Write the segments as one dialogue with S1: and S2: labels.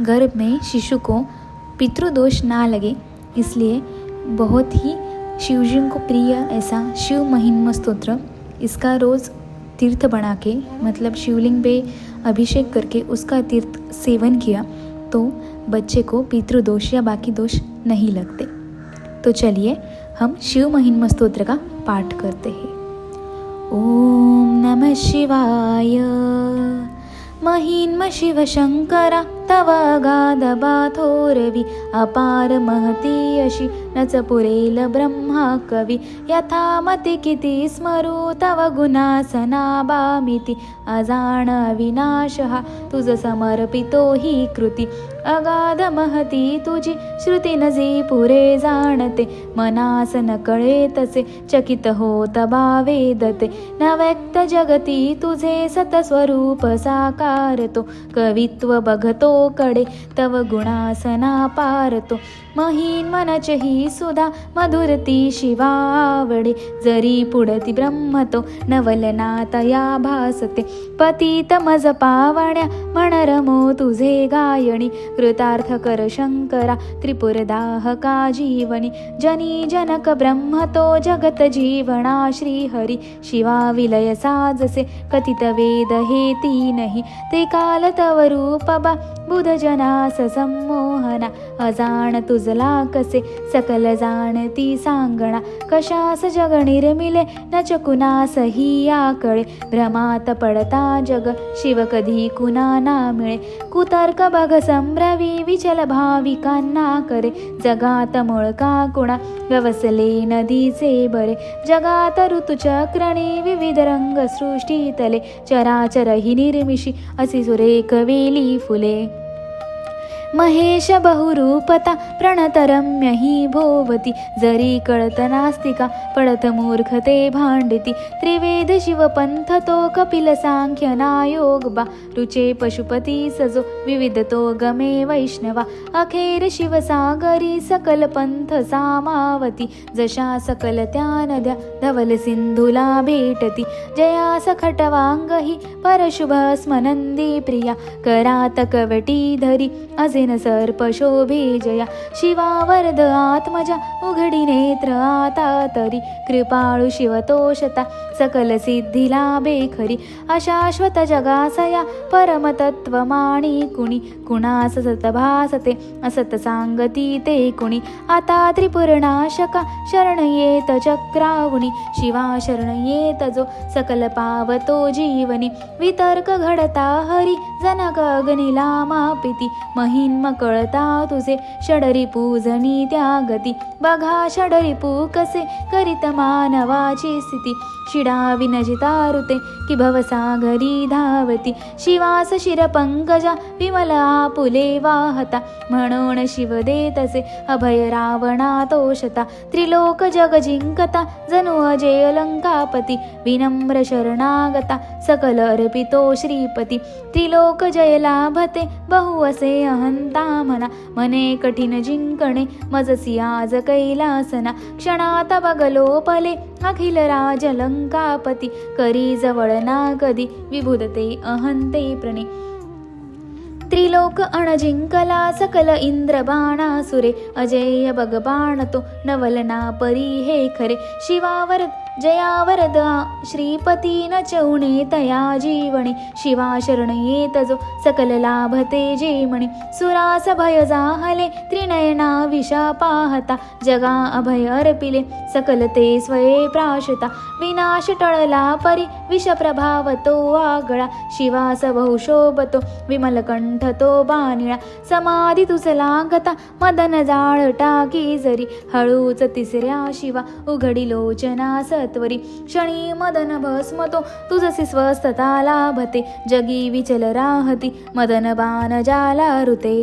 S1: गर्भ में शिशु को पितृदोष ना लगे, इसलिए बहुत ही शिवजी को प्रिय ऐसा शिव महिमा स्तोत्र, इसका रोज़ तीर्थ बना के मतलब शिवलिंग पे अभिषेक करके उसका तीर्थ सेवन किया तो बच्चे को पितृदोष या बाकी दोष नहीं लगते। तो चलिए हम शिव महिमा स्तोत्र का पाठ करते हैं। ओम नमः शिवाय। महिन्म शिव शंकरा तव अगाध बाथोरवि अपार महती अशी नच पुरेल ब्रह्मा कवी यथा मती किती स्मरू तव गुणासनाबामिति अजाण अविनाशः तुझ समर्पितो ही कृती अगाध महती तुझी श्रुती नजी पुरे जाणते मनास न कळे तसे चकित होत भावेदते न व्यक्त जगती तुझे सतस्वरूप साकारतो कवित्व बघतो कडे तव गुणासना पारतो महीन मनचही सुधा मधुरती शिवावडे जरी पुढती ब्रह्मतो नवलनातया भासते पतित मज पावण्या म्हणरमो तुझे गायणी कृतार्थ कर शंकरा त्रिपुरदाहका जीवनी जनी जनक ब्रह्मतो जगत जीवना श्रीहरी शिवा विलय साजसे कथित वेद हे तीनही ते काल तव रूप बा बुध जनास संमोहना अजाण तुझला कसे सकल जाणती सांगणा कशास जग निर्मिले न चकुनास ही आकळे भ्रमात पडता जग शिव कधी कुणा ना मिळे कुतर्क बघ संभ्रवी विचल भाविकांना करे जगात मुळका कुणा गवसले नदीचे बरे जगात ऋतुचक्रणी विविध रंग सृष्टी तले चराचर ही निर्मिशी असी सुरेख वेली फुले महेश बहुरूपता प्रणतरम्य ही भोवती जरी कळत नास्तिका पडत मूर्खते भांडिती त्रिवेद शिवपंथ तो कपिल सांख्य नायोग बा रुचे पशुपती सजो विविध तो गमे वैष्णवा अखेर शिवसागरी सकल पंथ सामावती जशा सकल त्या नद्या धवल सिंधुला भेटती जया सखटवांग ही परशुभ स्मनंदी प्रिया करात कवटी धरी अजेन सर्प शोभे जया शिवा वरद आत्मजा उघडी नेत्र आता तरी कृपाळू शिवतोषता सकल सिद्धी लाभे खरी अशाश्वत जगासया परमतत्व माणी कुणी कुणास सत भासते असत सांगती ते कुणी आता त्रिपुरनाशका शरण येत चक्रावुनी शिवा शरण येत जो सकल पावतो जीवनी वितर्क घडता हरी जनक अग्निला मापिती महिन्म कळता तुझे षडरी पूजनी त्यागती बघा षडरी पू कसे करीत मानवाची स्थिती शिडा विनजिता ऋते कि भवसागरी धावती शिवास शिर पंकजा विमल आपुले वाहता म्हणून शिव देतसे अभय रावणा तोषता त्रिलोक जग जिंकता जणू अजय लंकापती विनम्र शरणागता सकल अर्पितो श्रीपती त्रिलोक जय लाभते बहु असे अहंता म्हणा मने कठीण जिंकणे मजसी आज कैलासना क्षणात बगलोपले अखिल राज लंकापती करी जवळ ना कधी विभुदते अहंते प्रणे त्रिलोक अणजिंकला सकल इंद्र बाणासुरे अजेय बग बाणतो नवलना परी हे खरे शिवावर जयावरद श्रीपती न चौणे तया जीवणी शिवा शरण येत जो सकल लाभते जेमणी सुरास भय जाहले त्रिनयना विषा पाहता जगा अभय अर्पिले सकल ते स्वये प्राशता विनाश टळला परी विष प्रभाव तो आगळा शिवास बहुशोभतो विमल कंठ तो बानिळा समाधी तुसला गता मदन जाळ टाकी जरी हळूच तिसऱ्या शिवा उघडी लोचना सत्वरी क्षणी मदन भस्मतो तुझसी स्वस्थता लाभते जगी विचल राहती मदन बाण जाला ऋते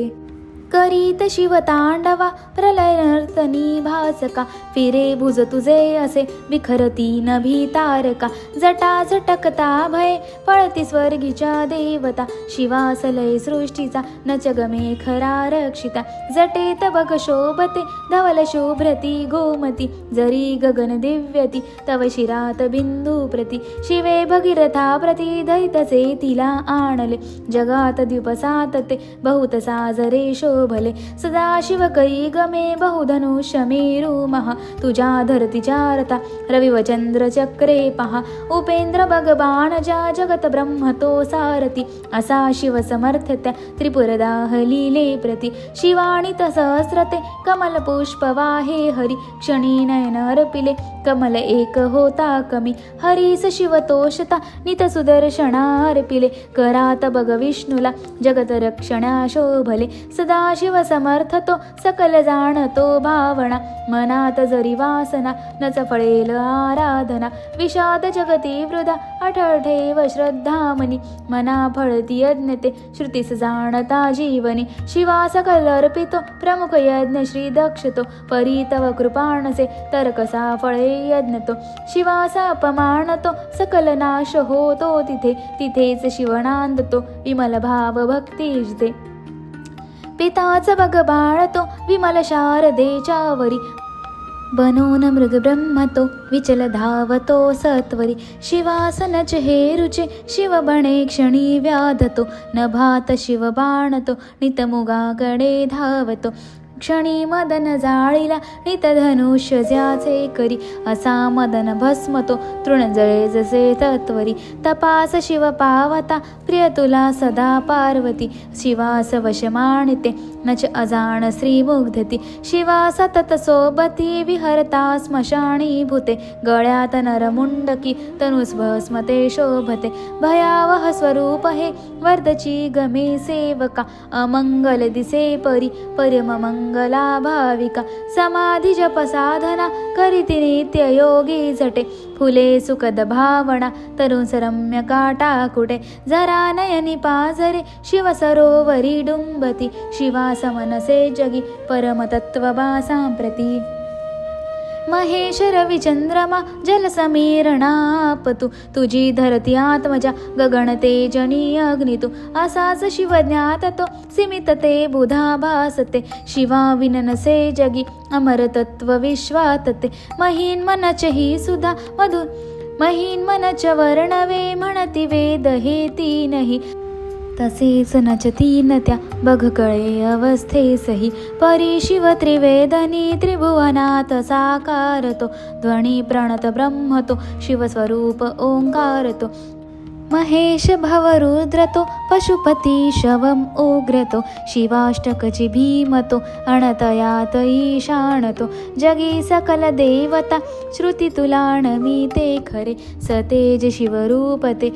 S1: करीत शिवतांडवा प्रलय नर्तनी भासका, फिरे भुज तुझे असे विखरती नभी तारका, जटा झटकता भये पळती स्वर्गीच्या देवता, शिवासलय सृष्टीचा नच गमे खरा रक्षिता, जटेत बघ शोभते धवल शुभ्रती गोमती, जरी गगन दिव्यती तव शिरात बिंदू प्रती, शिवे भगीरथा प्रती दैतचे तिला आणले, जगात द्विपसात ते बहुत साजरे शोभले, सदाशिव करी गमे बहुधनुष्य मेरू महा, तुझ्या धरतीच्या रथा रविव चंद्र चक्रे पहा, उपेंद्र भगवान ज्या जगत ब्रह्म तो सारथी, असा शिव समर्थ त्या त्रिपुरदाह लीले प्रती, शिवाणित सहस्रते कमल पुष्प वाहे हरी, क्षणी नयन अर्पिले कमल एक होता कमी, हरीस शिव तोषता नित सुदर्शना अर्पिले, करात बघ विष्णूला जगत रक्षणा शोभले, सदाशिव समर्थ तो सकल जाणतो भावना, मनात जरी वासना नच फळेल आराधना, विषाद जगती वृधा अठळ ठेव श्रद्धामनी, मना फळती यज्ञते श्रुतीस जाणता जीवनी, शिवा सकल अर्पितो प्रमुख यज्ञ श्री दक्षतो, परी तव कृपाणसे तर कसा फळे यज्ञतो, शिवासा अपमानतो सकल नाश होतो तिथे, तिथेच शिवनांदतो विमल भाव भक्तीजते, पिताच बघ बाळतो विमल शारदेच्या वरी, बनून मृग ब्रह्मतो विचल धावतो सत्वरी, शिवासन चेहेरुचे शिव बणे क्षणी व्याधतो, नभात शिव बाणतो नितमुगाकडे धावतो, क्षणी मदन जाळीला नित धनुष्य ज्याचे करी, असा मदन भस्मतो तृण जळे जसे तत्वरी, तपास शिव पावता प्रिय तुला सदा पार्वती, शिवास वश माणिते नच अजाण श्री मुग्धती, शिवा सतत सोबती विहरता स्मशानी भूते, गळ्यात नरमुंडकी तनुस भस्मते शोभते, भयावह स्वरूप हे वर्धची गमे सेवका, अमंगल दिसे परी परम मंगला भाविका, समाधी जप साधना करीती नित्य योगी झटे, फुले सुखद भावना तरुण रम्य काटा कुटे, जरा नयनी पाझरे शिव सरोवरी डुंबती, शिवा समनसे जगी परम तत्वबा सांप्रती, महेश रविचंद्रमा जल समीरणापतु, तुझी धरती आत्मजा गगन तेजनी अग्नितु, असाच शिव ज्ञात तो सीमित ते बुधा भासते, शिवा विननसे जगी अमर तत्व विश्वातते, महीन मनच ही सुधा मधु महीन मनच वर्णवे म्हणती वेद हे तीनही, तसेच नचतीन त्या बघ कळे अवस्थेसही, परी शिव त्रिवेदनी त्रिभुवनात साकारतो, ध्वनी प्रणत ब्रह्मतो शिवस्वरूप ओंकारतो, महेश भवरुद्रतो पशुपती शवम उग्रतो, शिवाष्टकची भीमतो अणतयात ईशानतो, जगी सकल देवता श्रुती तुलाणवी ते खरे, सतेज शिवरूपते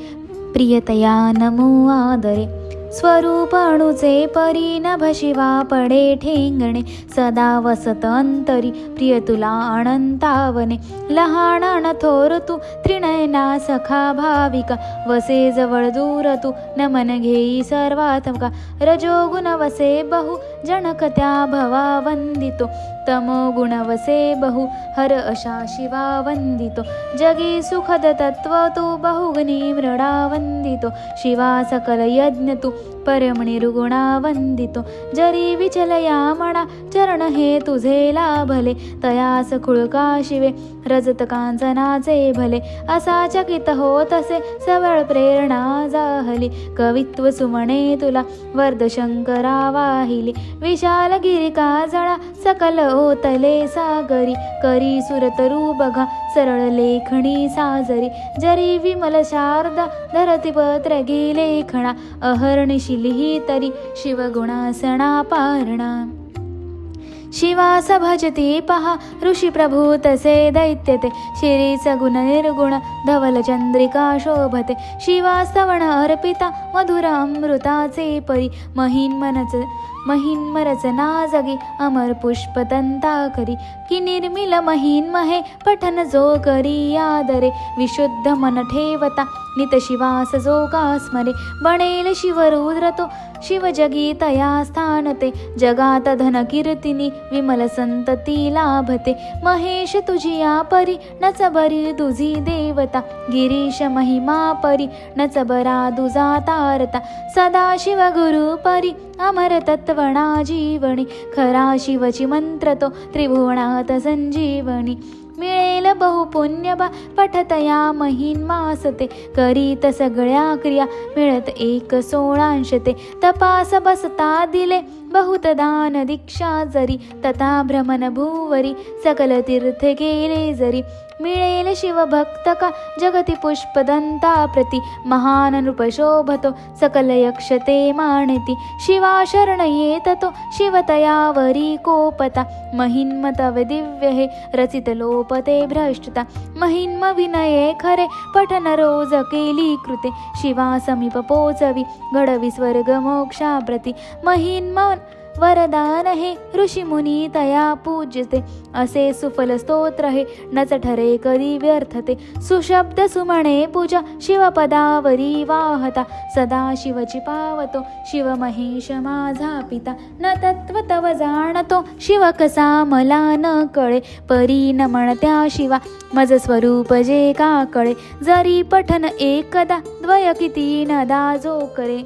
S1: प्रियतया नमो आदरे, स्वरूप अणुचे परी नभ शिवा पडे ठेंगणे, सदा वसत अंतरी प्रिय तुला अनंतावने, लहान थोर तू त्रिनयना सखा भाविका, वसे जवळ दूर तू नमन घेई सर्वात्मका, रजोगुण वसे बहु जनक त्या भवा वंदितो, तमो गुण वसे बहु हर अशा शिवा वंदितो, जगी सुखद तत्व तू बहुगुणी मृडा वंदितो, शिवा सकल यज्ञ तू परम निर्गुणा वंदितो, जरी विचलया मना चरण हे तुझे लाभले, तयास खुळका शिवे रजत कांचनाचे भले, असा चकित होत असे सबळ प्रेरणा जाहली, कवित्व सुमणे तुला वर्ध शंकरा वाहिली, विशाल गिरिका जळा सकल ओतले सागरी, करी सुरतरू बघा सरळ लेखणी साजरी, जरी विमल शारदा धरती पत्र लेखणा, अहर्निशी तरी शिवगुणासना पारणा, शिवास भजती पहा ऋषी प्रभू तसे दैत्यते, शिरीच गुण निर्गुण धवल चंद्रिका शोभते, शिवास्तवण अर्पिता मधुर अमृताचे परी, महिन्म रचना जगी अमर पुष्प तंता करी, की निर्मिल महिन्महे पठन जो करी आदरे, विशुद्ध मन ठेवता नित शिवास जो का स्मरे, बनेल शिवरुद्र तो शिव जगी तया स्थानते जगात धन कीर्तिनी विमल संतती लाभते महेश तुझी या परी नच बरी तुझी देवता गिरीश महिमा परी नच बरा दुजा तारता सदाशिव गुरु परी अमर तत्वणा जीवनी खरा शिवची मंत्र तो त्रिभुवनात संजीवनी मिळेल बहुपुण्य बा पठतया महिन्मासते करीत सगळ्या क्रिया मिळत एक 16 ते तपास बसता दिले बहुत दान दीक्षा जरी तथा भ्रमण भूवरी सकल तीर्थ केले जरी मिळेल शिवभक्त का जगती पुष्पदंता प्रति महान नृप शोभतो सकल यक्षते मानती शिवा शरण येत तो शिवतयावरी कोपता महिन्म तव दिव्य हे रचित लोपते भ्रष्टता महिन्म विनये खरे पठन रोज केली कृते शिवा समीप पोचवी घडवी स्वर्ग मोक्षा प्रति महिन्म वरदान हे ऋषी मुनी तया पूज्यते असे सुफल स्तोत्र हे नच ठरे कधी व्यर्थते सुशब्द सुमणे पूजा शिवपदावरी वाहता सदा शिवची पावतो शिव महेश माझा पिता न तत्व तव जाणतो शिव कसा मला न कळे परी न म्हणत्या शिवा मज स्वरूप जे का कळे जरी पठन एकदा द्वय किती नदा जो करे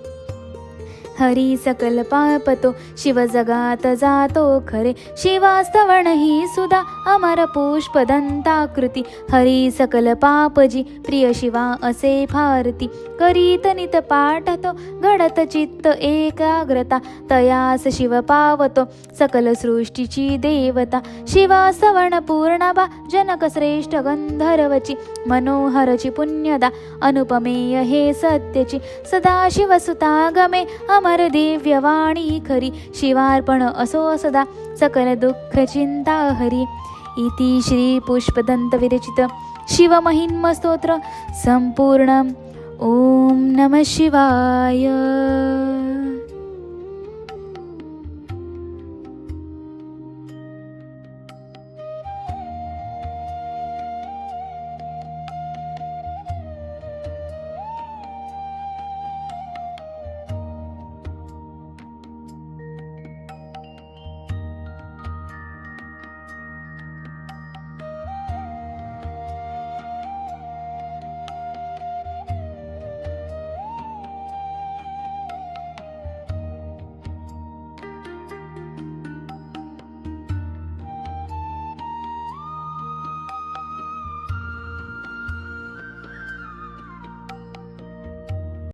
S1: हरी सकल पापतो शिव जगात जातो खरे शिवास्तवण ही सुधा अमर पुष्पदंताकृती हरी सकल पापजी प्रिय शिवा असे फारती करीत नित पाठतो घडत चित्त एकाग्रता तयास शिव पावतो सकल सृष्टीची देवता शिवास्तवण पूर्णबा जनक श्रेष्ठ गंधर्वची मनोहरची पुण्यदा अनुपमेय हे सत्यची सदाशिव सुतागमे अमर दिव्यवाणी खरी शिवार्पण असो सदा सकल दुःख चिंता हरी इति श्री पुष्पदंत विरचित शिव महिन्म स्तोत्र संपूर्ण ओम नमः शिवाय।